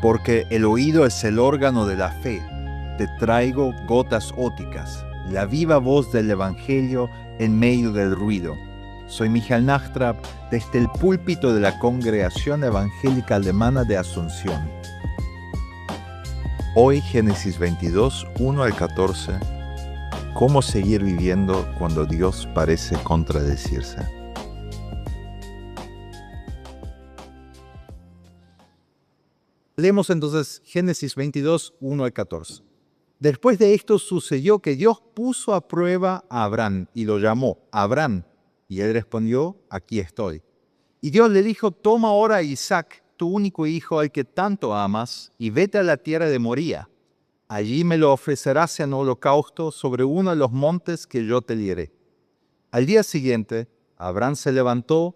Porque el oído es el órgano de la fe. Te traigo gotas óticas, la viva voz del Evangelio en medio del ruido. Soy Michael Nachtrab, desde el púlpito de la Congregación Evangélica Alemana de Asunción. Hoy Génesis 22, 1 al 14. ¿Cómo seguir viviendo cuando Dios parece contradecirse? Leemos entonces Génesis 22, 1 al 14. Después de esto sucedió que Dios puso a prueba a Abraham y lo llamó Abraham. Y él respondió, aquí estoy. Y Dios le dijo, toma ahora a Isaac, tu único hijo al que tanto amas, y vete a la tierra de Moría. Allí me lo ofrecerás en holocausto sobre uno de los montes que yo te diré. Al día siguiente, Abraham se levantó,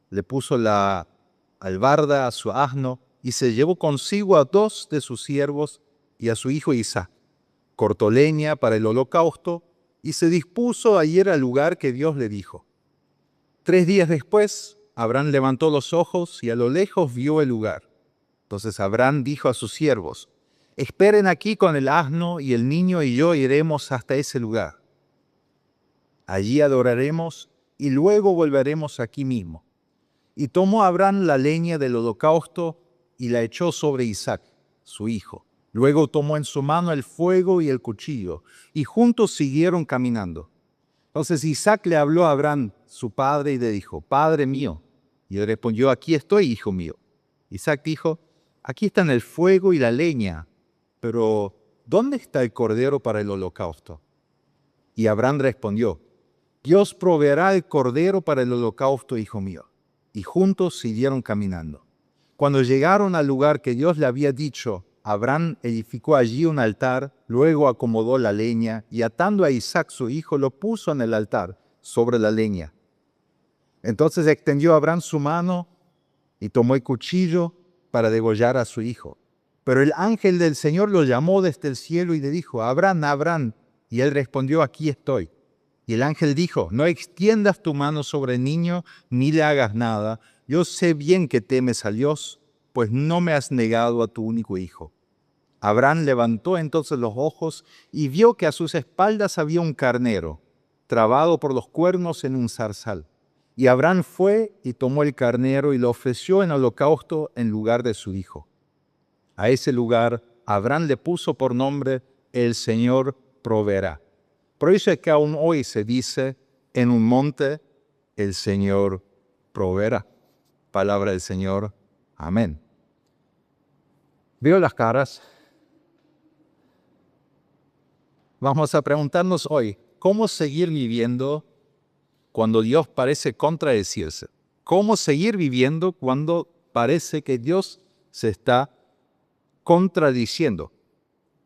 le puso la albarda a su asno y se llevó consigo a 2 de sus siervos y a su hijo Isaac. Cortó leña para el holocausto y se dispuso a ir al lugar que Dios le dijo. 3 días después, Abraham levantó los ojos y a lo lejos vio el lugar. Entonces Abraham dijo a sus siervos, esperen aquí con el asno y el niño y yo iremos hasta ese lugar. Allí adoraremos y luego volveremos aquí mismo. Y tomó Abraham la leña del holocausto y la echó sobre Isaac, su hijo. Luego tomó en su mano el fuego y el cuchillo, y juntos siguieron caminando. Entonces Isaac le habló a Abraham, su padre, y le dijo, Padre mío. Y él respondió, aquí estoy, hijo mío. Isaac dijo, aquí están el fuego y la leña, pero ¿dónde está el cordero para el holocausto? Y Abraham respondió, Dios proveerá el cordero para el holocausto, hijo mío. Y juntos siguieron caminando. Cuando llegaron al lugar que Dios le había dicho, Abraham edificó allí un altar, luego acomodó la leña y atando a Isaac su hijo lo puso en el altar sobre la leña. Entonces extendió Abraham su mano y tomó el cuchillo para degollar a su hijo. Pero el ángel del Señor lo llamó desde el cielo y le dijo, Abraham, Abraham. Y él respondió, aquí estoy. Y el ángel dijo, no extiendas tu mano sobre el niño ni le hagas nada. Yo sé bien que temes a Dios, pues no me has negado a tu único hijo. Abraham levantó entonces los ojos y vio que a sus espaldas había un carnero, trabado por los cuernos en un zarzal. Y Abraham fue y tomó el carnero y lo ofreció en holocausto en lugar de su hijo. A ese lugar Abraham le puso por nombre, el Señor proveerá. Por eso es que aún hoy se dice, en un monte, el Señor proveerá. Palabra del Señor. Amén. ¿Veo las caras? Vamos a preguntarnos hoy, ¿cómo seguir viviendo cuando Dios parece contradecirse? ¿Cómo seguir viviendo cuando parece que Dios se está contradiciendo?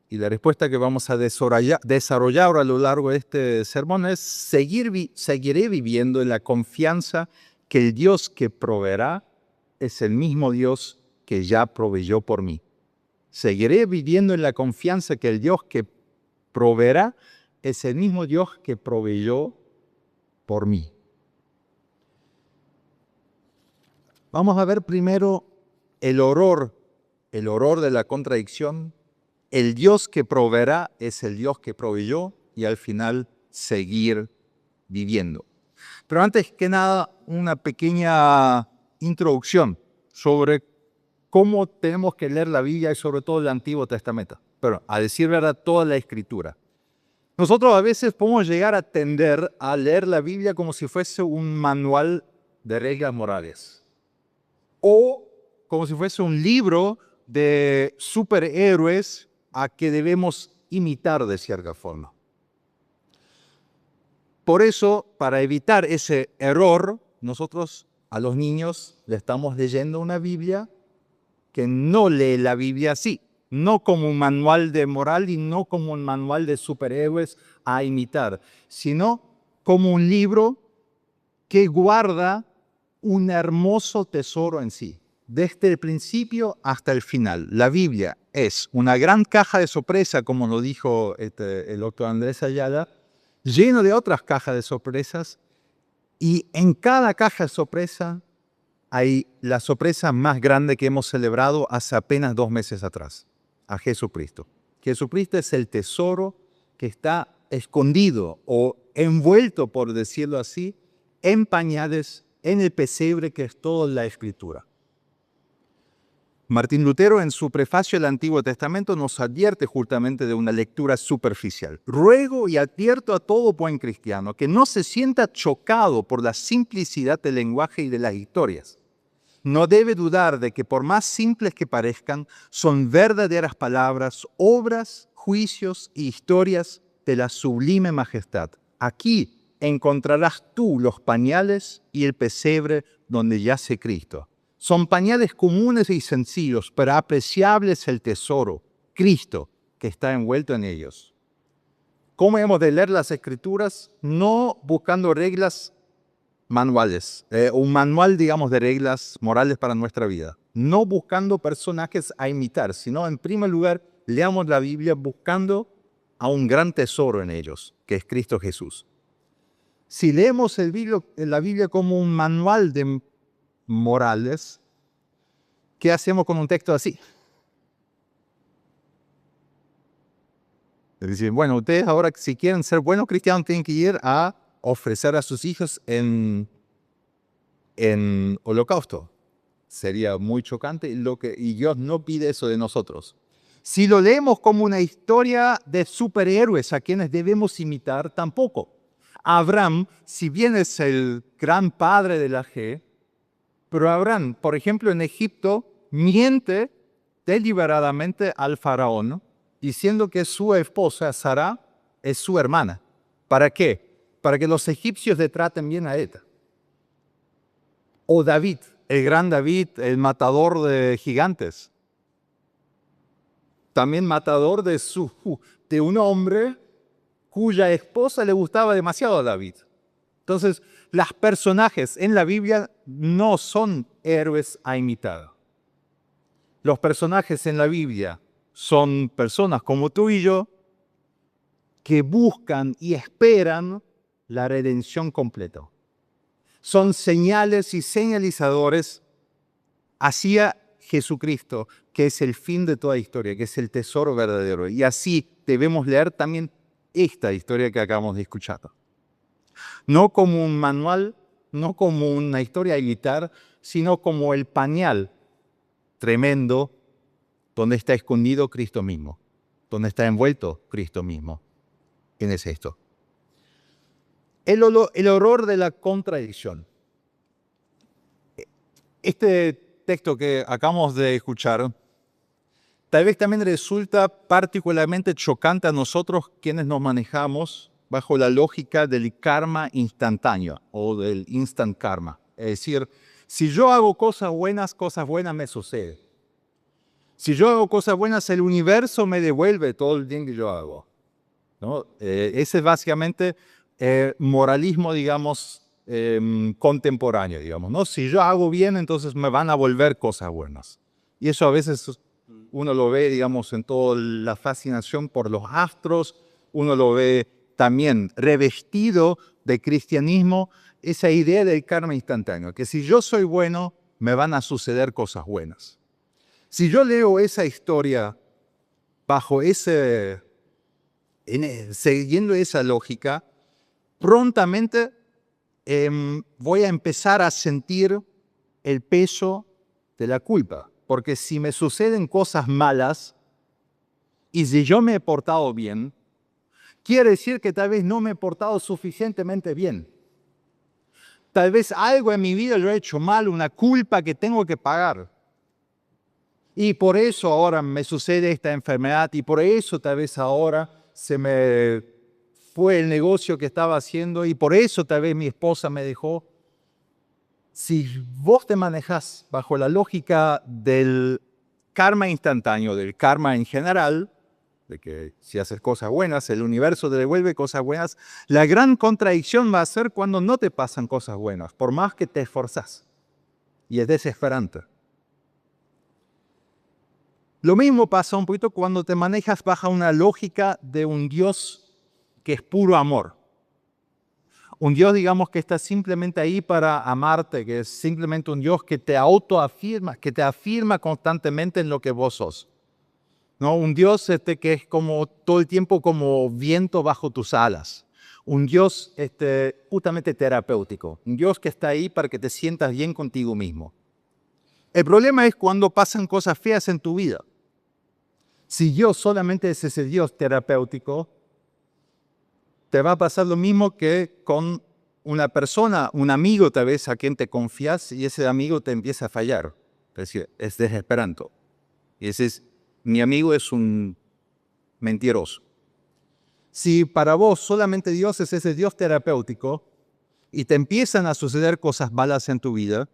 Y la respuesta que vamos a desarrollar a lo largo de este sermón es seguiré viviendo en la confianza que el Dios que proveerá es el mismo Dios que ya proveyó por mí. Seguiré viviendo en la confianza que el Dios que proveerá es el mismo Dios que proveyó por mí. Vamos a ver primero el horror de la contradicción. El Dios que proveerá es el Dios que proveyó y al final seguir viviendo. Pero antes que nada, una pequeña introducción sobre cómo tenemos que leer la Biblia y sobre todo el Antiguo Testamento. Pero a decir verdad, toda la Escritura. Nosotros a veces podemos llegar a tender a leer la Biblia como si fuese un manual de reglas morales. O como si fuese un libro de superhéroes a que debemos imitar de cierta forma. Por eso, para evitar ese error, nosotros a los niños le estamos leyendo una Biblia que no lee la Biblia así, no como un manual de moral y no como un manual de superhéroes a imitar, sino como un libro que guarda un hermoso tesoro en sí, desde el principio hasta el final. La Biblia es una gran caja de sorpresa, como lo dijo el doctor Andrés Ayala, lleno de otras cajas de sorpresas, y en cada caja de sorpresa hay la sorpresa más grande que hemos celebrado hace apenas 2 meses atrás, a Jesucristo. Jesucristo es el tesoro que está escondido o envuelto, por decirlo así, en pañales, en el pesebre que es toda la Escritura. Martín Lutero, en su prefacio al Antiguo Testamento, nos advierte justamente de una lectura superficial. Ruego y advierto a todo buen cristiano que no se sienta chocado por la simplicidad del lenguaje y de las historias. No debe dudar de que por más simples que parezcan, son verdaderas palabras, obras, juicios y historias de la sublime majestad. Aquí encontrarás tú los pañales y el pesebre donde yace Cristo. Son pañales comunes y sencillos, pero apreciable es el tesoro, Cristo, que está envuelto en ellos. ¿Cómo hemos de leer las Escrituras? No buscando reglas manuales, un manual, digamos, de reglas morales para nuestra vida. No buscando personajes a imitar, sino en primer lugar, leamos la Biblia buscando a un gran tesoro en ellos, que es Cristo Jesús. Si leemos la Biblia como un manual de morales, ¿qué hacemos con un texto así? Es decir, bueno, ustedes ahora si quieren ser buenos cristianos tienen que ir a ofrecer a sus hijos en holocausto. Sería muy chocante y Dios no pide eso de nosotros. Si lo leemos como una historia de superhéroes a quienes debemos imitar, tampoco. Abraham, si bien es el gran padre de la fe, pero Abraham, por ejemplo, en Egipto, miente deliberadamente al faraón, diciendo que su esposa, Sara, es su hermana. ¿Para qué? Para que los egipcios le traten bien a ella. O David, el gran David, el matador de gigantes. También matador de un hombre cuya esposa le gustaba demasiado a David. Entonces, los personajes en la Biblia no son héroes a imitar. Los personajes en la Biblia son personas como tú y yo que buscan y esperan la redención completa. Son señales y señalizadores hacia Jesucristo, que es el fin de toda historia, que es el tesoro verdadero. Y así debemos leer también esta historia que acabamos de escuchar. No como un manual, no como una historia militar, sino como el pañal tremendo donde está escondido Cristo mismo, donde está envuelto Cristo mismo. ¿Quién es esto? El horror de la contradicción. Este texto que acabamos de escuchar tal vez también resulta particularmente chocante a nosotros quienes nos manejamos bajo la lógica del karma instantáneo o del instant karma. Es decir, si yo hago cosas buenas me suceden. Si yo hago cosas buenas, el universo me devuelve todo el bien que yo hago, ¿no? Ese es básicamente moralismo, digamos, contemporáneo, digamos, ¿no? Si yo hago bien, entonces me van a volver cosas buenas. Y eso a veces uno lo ve, digamos, en toda la fascinación por los astros, uno lo ve también revestido de cristianismo, esa idea del karma instantáneo, que si yo soy bueno, me van a suceder cosas buenas. Si yo leo esa historia bajo siguiendo esa lógica, prontamente voy a empezar a sentir el peso de la culpa. Porque si me suceden cosas malas y si yo me he portado bien, quiere decir que tal vez no me he portado suficientemente bien. Tal vez algo en mi vida yo he hecho mal, una culpa que tengo que pagar. Y por eso ahora me sucede esta enfermedad y por eso tal vez ahora se me fue el negocio que estaba haciendo y por eso tal vez mi esposa me dejó. Si vos te manejas bajo la lógica del karma instantáneo, del karma en general, de que si haces cosas buenas, el universo te devuelve cosas buenas, la gran contradicción va a ser cuando no te pasan cosas buenas, por más que te esforzás. Y es desesperante. Lo mismo pasa un poquito cuando te manejas bajo una lógica de un Dios que es puro amor. Un Dios, digamos, que está simplemente ahí para amarte, que es simplemente un Dios que te autoafirma, que te afirma constantemente en lo que vos sos. ¿No? Un Dios que es como todo el tiempo como viento bajo tus alas. Un Dios justamente terapéutico. Un Dios que está ahí para que te sientas bien contigo mismo. El problema es cuando pasan cosas feas en tu vida. Si Dios solamente es ese Dios terapéutico, te va a pasar lo mismo que con una persona, un amigo tal vez a quien te confías y ese amigo te empieza a fallar. Es decir, es desesperante. Y dices, mi amigo es un mentiroso. Si para vos solamente Dios es ese Dios terapéutico y te empiezan a suceder cosas malas en tu vida,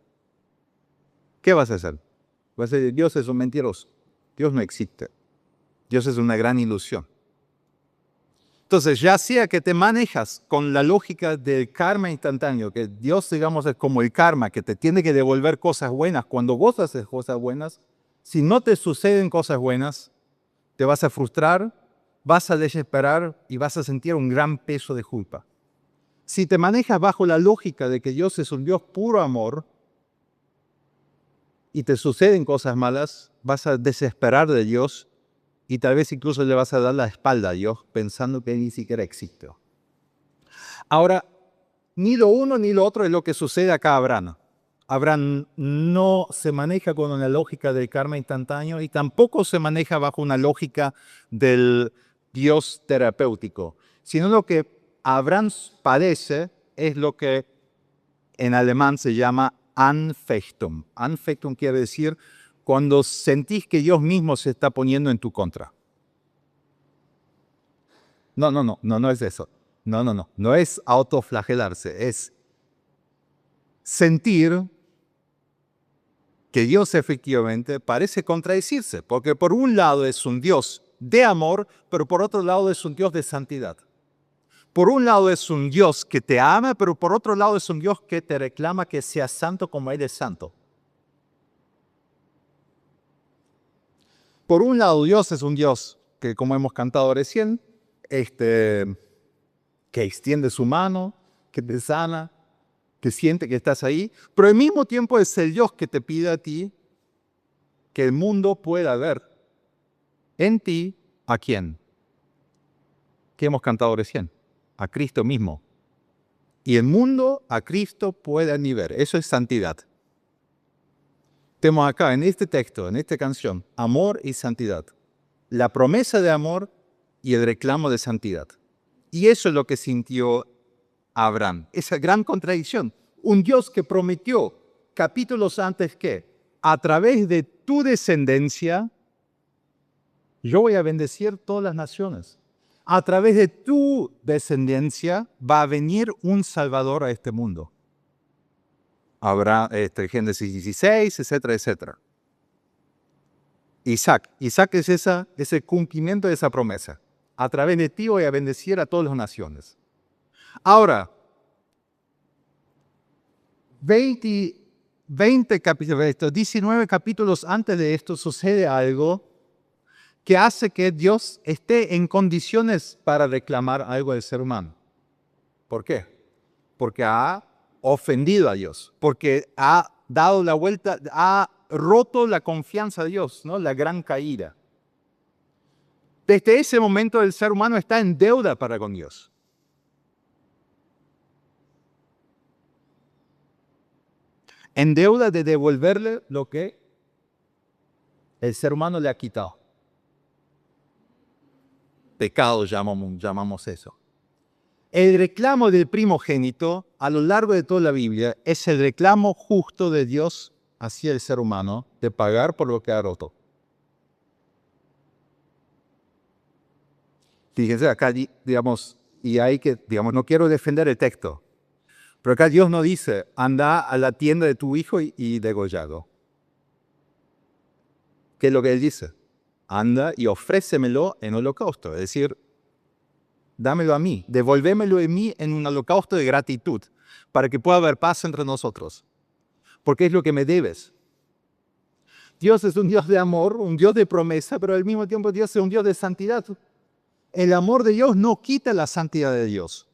¿qué vas a hacer? Vas a decir, Dios es un mentiroso. Dios no existe. Dios es una gran ilusión. Entonces, ya sea que te manejas con la lógica del karma instantáneo, que Dios, digamos, es como el karma, que te tiene que devolver cosas buenas cuando vos haces cosas buenas, si no te suceden cosas buenas, te vas a frustrar, vas a desesperar y vas a sentir un gran peso de culpa. Si te manejas bajo la lógica de que Dios es un Dios puro amor y te suceden cosas malas, vas a desesperar de Dios y tal vez incluso le vas a dar la espalda a Dios pensando que ni siquiera existe. Ahora, ni lo uno ni lo otro es lo que sucede acá a Abraham. Abraham no se maneja con una lógica del karma instantáneo y tampoco se maneja bajo una lógica del Dios terapéutico, sino lo que Abraham padece es lo que en alemán se llama Anfechtung. Anfechtung quiere decir cuando sentís que Dios mismo se está poniendo en tu contra. No es eso. No es autoflagelarse, es sentir que Dios efectivamente parece contradecirse, porque por un lado es un Dios de amor, pero por otro lado es un Dios de santidad. Por un lado es un Dios que te ama, pero por otro lado es un Dios que te reclama que seas santo como Él es santo. Por un lado, Dios es un Dios que, como hemos cantado recién, que extiende su mano, que te sana, que siente que estás ahí, pero al mismo tiempo es el Dios que te pide a ti que el mundo pueda ver en ti a quién. ¿Qué hemos cantado recién? A Cristo mismo. Y el mundo a Cristo pueda ni ver. Eso es santidad. Tenemos acá en este texto, en esta canción, amor y santidad. La promesa de amor y el reclamo de santidad. Y eso es lo que sintió Abraham. Esa gran contradicción. Un Dios que prometió capítulos antes que a través de tu descendencia yo voy a bendecir todas las naciones. A través de tu descendencia va a venir un Salvador a este mundo. Habrá Génesis 16, etcétera, etcétera. Isaac es ese cumplimiento de esa promesa. A través de ti voy a bendecir a todas las naciones. Ahora, 19 capítulos antes de esto sucede algo que hace que Dios esté en condiciones para reclamar algo del ser humano. ¿Por qué? Porque ha ofendido a Dios, porque ha dado la vuelta, ha roto la confianza de Dios, ¿no? La gran caída. Desde ese momento el ser humano está en deuda para con Dios. En deuda de devolverle lo que el ser humano le ha quitado. Pecado llamamos eso. El reclamo del primogénito a lo largo de toda la Biblia es el reclamo justo de Dios hacia el ser humano de pagar por lo que ha roto. Fíjense acá, digamos, y hay que, digamos, no quiero defender el texto, pero acá Dios no dice, anda a la tienda de tu hijo y degollado. ¿Qué es lo que Él dice? Anda y ofrécemelo en holocausto, es decir, dámelo a mí, devolvémelo a mí en un holocausto de gratitud, para que pueda haber paz entre nosotros, porque es lo que me debes. Dios es un Dios de amor, un Dios de promesa, pero al mismo tiempo Dios es un Dios de santidad. El amor de Dios no quita la santidad de Dios.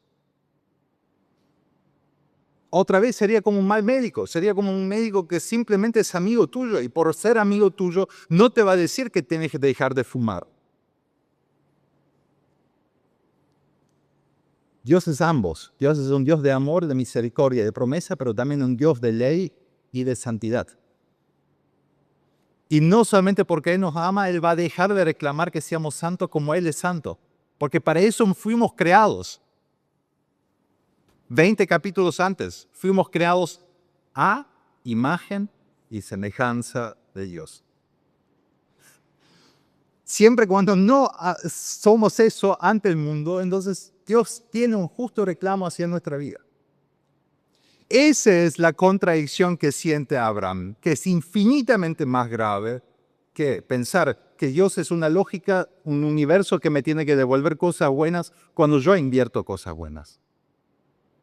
otra vez sería como un mal médico, sería como un médico que simplemente es amigo tuyo y por ser amigo tuyo no te va a decir que tienes que dejar de fumar. Dios es ambos. Dios es un Dios de amor, de misericordia, de promesa, pero también un Dios de ley y de santidad. Y no solamente porque Él nos ama, Él va a dejar de reclamar que seamos santos como Él es santo. Porque para eso fuimos creados. 20 capítulos antes, fuimos creados a imagen y semejanza de Dios. Siempre cuando no somos eso ante el mundo, entonces Dios tiene un justo reclamo hacia nuestra vida. Esa es la contradicción que siente Abraham, que es infinitamente más grave que pensar que Dios es una lógica, un universo que me tiene que devolver cosas buenas cuando yo invierto cosas buenas.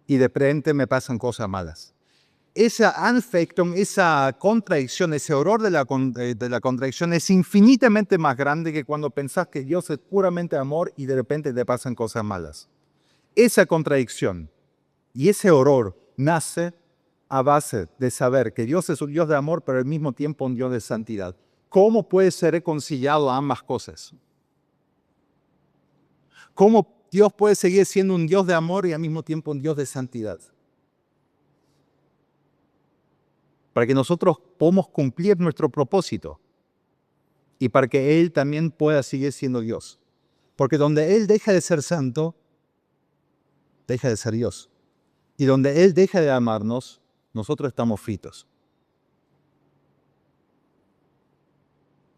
Y de repente me pasan cosas malas. Esa anfectum, esa contradicción, ese horror de la contradicción es infinitamente más grande que cuando pensás que Dios es puramente amor y de repente te pasan cosas malas. Esa contradicción y ese horror nace a base de saber que Dios es un Dios de amor, pero al mismo tiempo un Dios de santidad. ¿Cómo puede ser reconciliado a ambas cosas? ¿Cómo Dios puede seguir siendo un Dios de amor y al mismo tiempo un Dios de santidad? Para que nosotros podamos cumplir nuestro propósito y para que Él también pueda seguir siendo Dios. Porque donde Él deja de ser santo, deja de ser Dios. Y donde Él deja de amarnos, nosotros estamos fritos.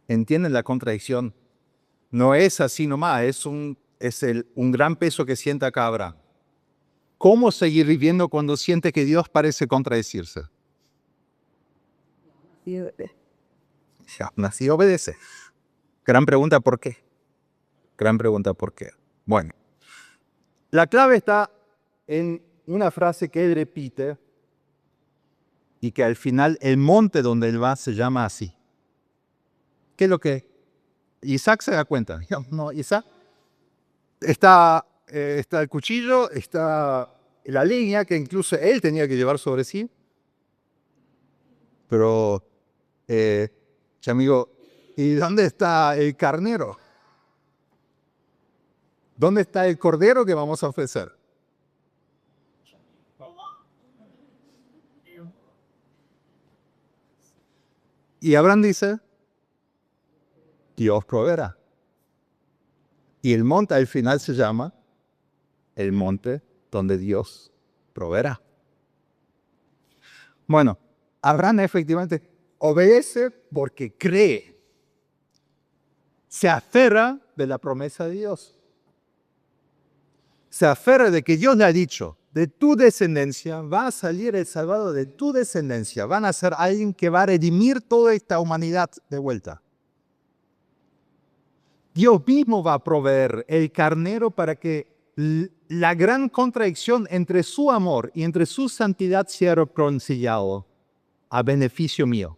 ¿Entienden la contradicción? No es así nomás, es un gran peso que siente acá Abraham. ¿Cómo seguir viviendo cuando siente que Dios parece contradecirse? Así obedece. Gran pregunta, ¿por qué? Gran pregunta, ¿por qué? Bueno, la clave está en una frase que él repite y que al final el monte donde él va se llama así. ¿Qué es lo que Isaac se da cuenta? No, Isaac está el cuchillo, está la leña que incluso él tenía que llevar sobre sí. Pero, amigo, ¿y dónde está el carnero? ¿Dónde está el cordero que vamos a ofrecer? Y Abraham dice, Dios proveerá. Y el monte al final se llama el monte donde Dios proveerá. Bueno, Abraham efectivamente obedece porque cree. Se aferra de la promesa de Dios. Se aferra de que Dios le ha dicho, de tu descendencia va a salir el salvador, de tu descendencia van a ser alguien que va a redimir toda esta humanidad de vuelta. Dios mismo va a proveer el carnero para que la gran contradicción entre su amor y entre su santidad sea reconciliado a beneficio mío.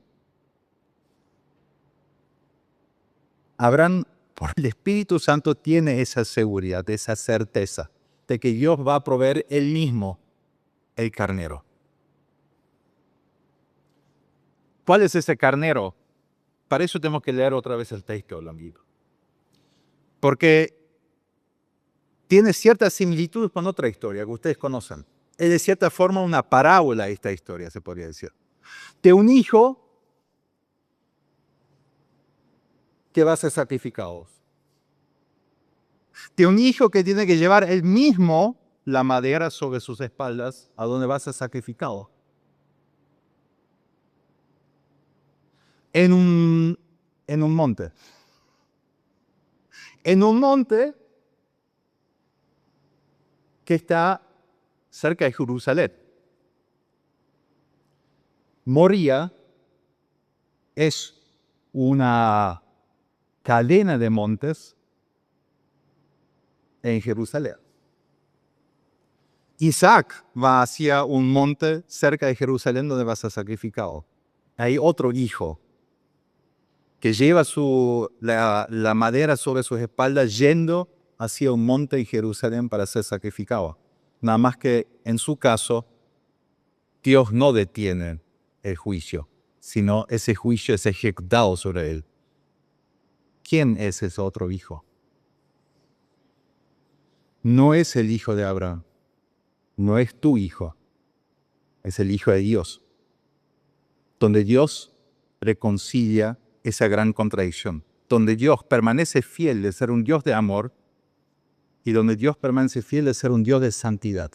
Abraham, por el Espíritu Santo, tiene esa seguridad, esa certeza de que Dios va a proveer él mismo el carnero. ¿Cuál es ese carnero? Para eso tenemos que leer otra vez el texto, amigo. Porque tiene ciertas similitudes con otra historia que ustedes conocen. Es de cierta forma una parábola esta historia, se podría decir. De un hijo que va a ser sacrificado. De un hijo que tiene que llevar él mismo la madera sobre sus espaldas a donde va a ser sacrificado. En un monte. En un monte que está cerca de Jerusalén. Moría es una cadena de montes en Jerusalén. Isaac va hacia un monte cerca de Jerusalén donde va a ser sacrificado. Hay otro hijo que lleva la madera sobre sus espaldas yendo hacia un monte en Jerusalén para ser sacrificado. Nada más que en su caso Dios no detiene el juicio, sino ese juicio es ejecutado sobre él. ¿Quién es ese otro hijo? No es el hijo de Abraham, no es tu hijo, es el hijo de Dios, donde Dios reconcilia esa gran contradicción, donde Dios permanece fiel de ser un Dios de amor y donde Dios permanece fiel de ser un Dios de santidad.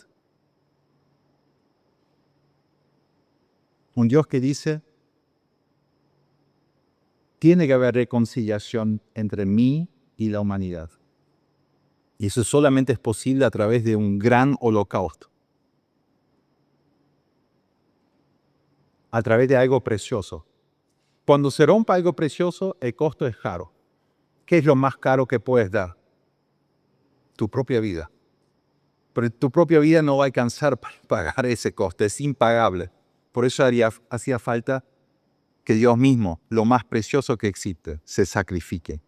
Un Dios que dice, tiene que haber reconciliación entre mí y la humanidad. Y eso solamente es posible a través de un gran holocausto. A través de algo precioso. Cuando se rompa algo precioso, el costo es caro. ¿Qué es lo más caro que puedes dar? Tu propia vida. Pero tu propia vida no va a alcanzar para pagar ese costo, es impagable. Por eso hacía falta que Dios mismo, lo más precioso que existe, se sacrifique.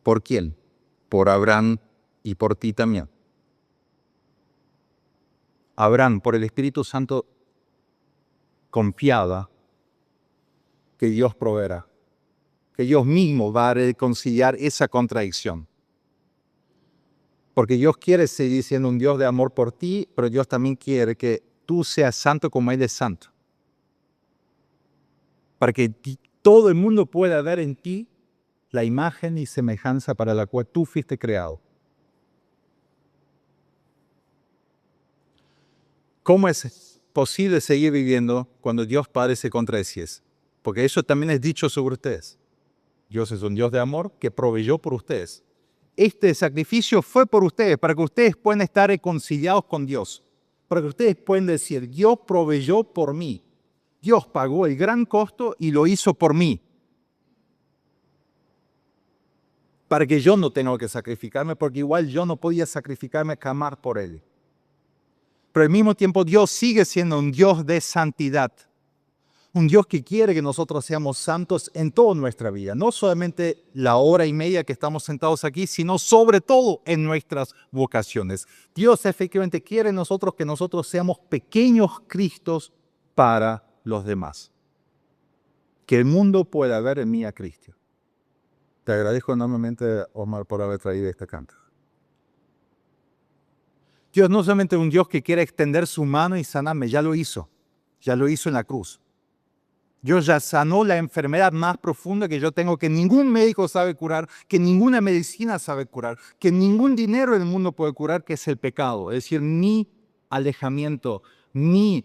¿Por quién? Por Abraham y por ti también. Abraham, por el Espíritu Santo, confiaba que Dios proveerá, que Dios mismo va a reconciliar esa contradicción. Porque Dios quiere seguir siendo un Dios de amor por ti, pero Dios también quiere que tú seas santo como Él es santo. Para que todo el mundo pueda ver en ti la imagen y semejanza para la cual tú fuiste creado. ¿Cómo es posible seguir viviendo cuando Dios Padre se contradeciese? Porque eso también es dicho sobre ustedes. Dios es un Dios de amor que proveyó por ustedes. Este sacrificio fue por ustedes, para que ustedes puedan estar reconciliados con Dios. Para que ustedes puedan decir, Dios proveyó por mí. Dios pagó el gran costo y lo hizo por mí. Para que yo no tenga que sacrificarme, porque igual yo no podía sacrificarme jamás por Él. Pero al mismo tiempo Dios sigue siendo un Dios de santidad. Un Dios que quiere que nosotros seamos santos en toda nuestra vida. No solamente la hora y media que estamos sentados aquí, sino sobre todo en nuestras vocaciones. Dios efectivamente quiere en nosotros que nosotros seamos pequeños Cristos para los demás. Que el mundo pueda ver en mí a Cristo. Te agradezco enormemente, Omar, por haber traído este canto. Dios no solamente es un Dios que quiere extender su mano y sanarme, ya lo hizo en la cruz. Dios ya sanó la enfermedad más profunda que yo tengo, que ningún médico sabe curar, que ninguna medicina sabe curar, que ningún dinero del mundo puede curar, que es el pecado. Es decir, ni alejamiento, ni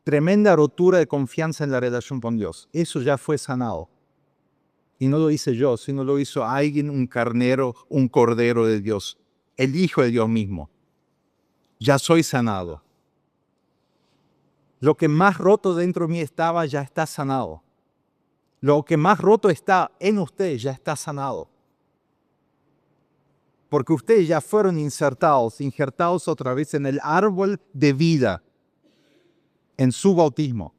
tremenda rotura de confianza en la relación con Dios. Eso ya fue sanado. Y no lo hice yo, sino lo hizo alguien, un carnero, un cordero de Dios, el Hijo de Dios mismo. Ya soy sanado. Lo que más roto dentro de mí estaba, ya está sanado. Lo que más roto está en ustedes, ya está sanado. Porque ustedes ya fueron injertados otra vez en el árbol de vida, en su bautismo.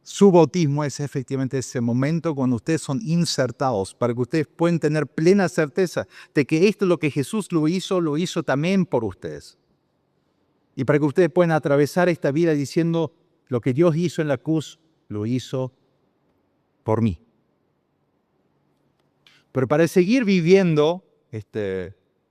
Su bautismo es efectivamente ese momento cuando ustedes son insertados, para que ustedes puedan tener plena certeza de que esto es lo que Jesús lo hizo también por ustedes. Y para que ustedes puedan atravesar esta vida diciendo, lo que Dios hizo en la cruz, lo hizo por mí. Pero para seguir viviendo,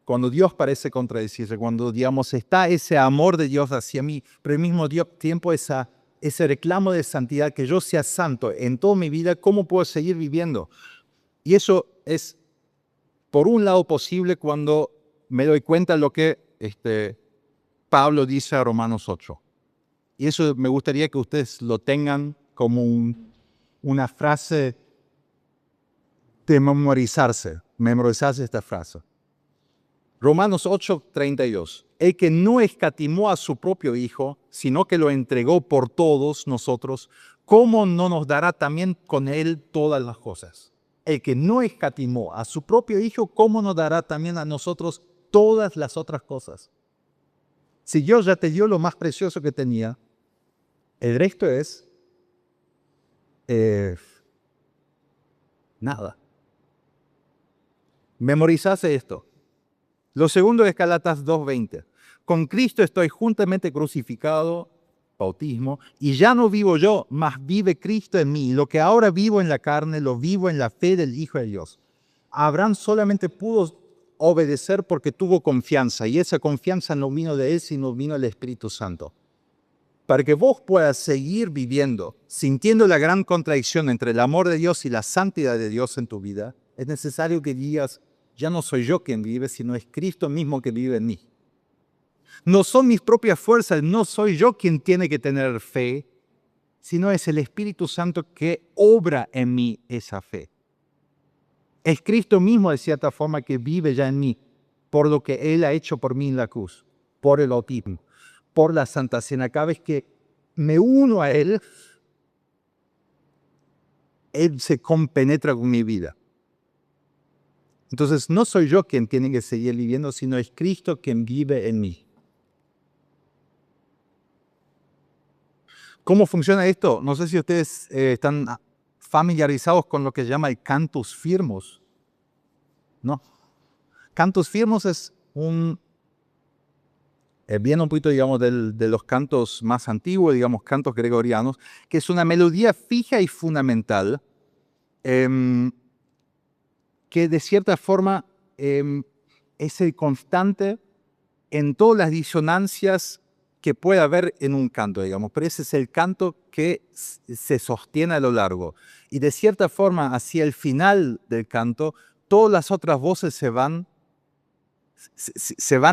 cuando Dios parece contradecirse, cuando, digamos, está ese amor de Dios hacia mí, pero al mismo tiempo ese reclamo de santidad, que yo sea santo en toda mi vida, ¿cómo puedo seguir viviendo? Y eso es, por un lado, posible cuando me doy cuenta de lo que Pablo dice a Romanos 8. Y eso me gustaría que ustedes lo tengan como una frase de memorizarse esta frase. Romanos 8:32. El que no escatimó a su propio Hijo, sino que lo entregó por todos nosotros, ¿cómo no nos dará también con Él todas las cosas? El que no escatimó a su propio Hijo, ¿cómo nos dará también a nosotros todas las otras cosas? Si Dios ya te dio lo más precioso que tenía, el resto es nada. Memorizase esto. Lo segundo es Gálatas 2:20. Con Cristo estoy juntamente crucificado, bautismo, y ya no vivo yo, mas vive Cristo en mí. Lo que ahora vivo en la carne, lo vivo en la fe del Hijo de Dios. Abraham solamente pudo obedecer porque tuvo confianza, y esa confianza no vino de él, sino vino del Espíritu Santo. Para que vos puedas seguir viviendo, sintiendo la gran contradicción entre el amor de Dios y la santidad de Dios en tu vida, es necesario que digas, ya no soy yo quien vive, sino es Cristo mismo que vive en mí. No son mis propias fuerzas, no soy yo quien tiene que tener fe, sino es el Espíritu Santo que obra en mí esa fe. Es Cristo mismo, de cierta forma, que vive ya en mí, por lo que Él ha hecho por mí en la cruz, por el bautismo, por la Santa Cena. Cada vez que me uno a Él, Él se compenetra con mi vida. Entonces, no soy yo quien tiene que seguir viviendo, sino es Cristo quien vive en mí. ¿Cómo funciona esto? No sé si ustedes están familiarizados con lo que se llama el cantus firmus. ¿No? Cantus firmus es viene un poquito, digamos, de los cantos más antiguos, digamos, cantos gregorianos, que es una melodía fija y fundamental, que de cierta forma es el constante en todas las disonancias que puede haber en un canto, digamos, pero ese es el canto que se sostiene a lo largo. Y de cierta forma, hacia el final del canto, todas las otras voces se van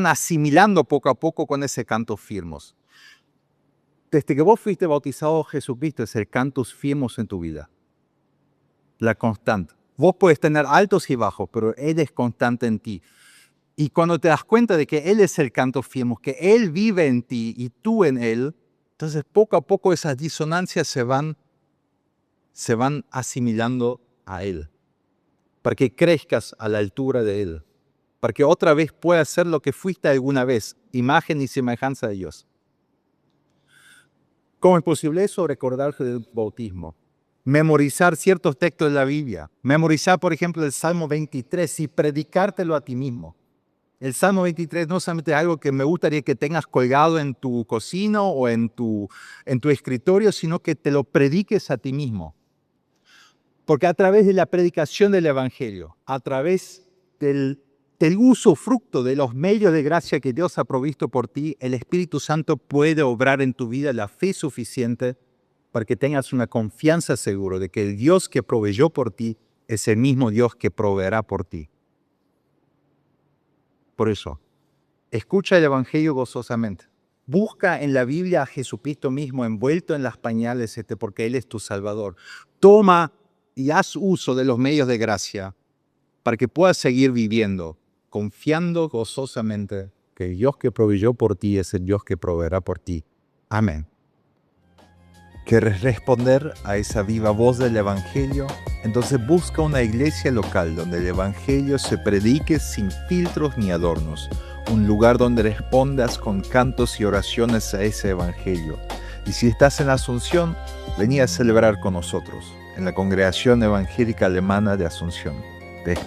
asimilando poco a poco con ese cantus firmus. Desde que vos fuiste bautizado, Jesucristo es el cantus firmus en tu vida. La constante. Vos puedes tener altos y bajos, pero Él es constante en ti. Y cuando te das cuenta de que Él es el cantus firmus, que Él vive en ti y tú en Él, entonces poco a poco esas disonancias se van asimilando a Él, para que crezcas a la altura de Él, para que otra vez puedas ser lo que fuiste alguna vez, imagen y semejanza de Dios. ¿Cómo es posible eso? Recordarse del bautismo. Memorizar ciertos textos de la Biblia. Memorizar, por ejemplo, el Salmo 23 y predicártelo a ti mismo. El Salmo 23 no solamente es algo que me gustaría que tengas colgado en tu cocina o en tu escritorio, sino que te lo prediques a ti mismo. Porque a través de la predicación del Evangelio, a través del uso fruto de los medios de gracia que Dios ha provisto por ti, el Espíritu Santo puede obrar en tu vida la fe suficiente para que tengas una confianza segura de que el Dios que proveyó por ti es el mismo Dios que proveerá por ti. Por eso, escucha el Evangelio gozosamente. Busca en la Biblia a Jesucristo mismo envuelto en las pañales, porque Él es tu Salvador. Toma y haz uso de los medios de gracia para que puedas seguir viviendo, confiando gozosamente que el Dios que proveyó por ti es el Dios que proveerá por ti. Amén. ¿Quieres responder a esa viva voz del Evangelio? Entonces busca una iglesia local donde el Evangelio se predique sin filtros ni adornos. Un lugar donde respondas con cantos y oraciones a ese Evangelio. Y si estás en Asunción, vení a celebrar con nosotros en la Congregación Evangélica Alemana de Asunción.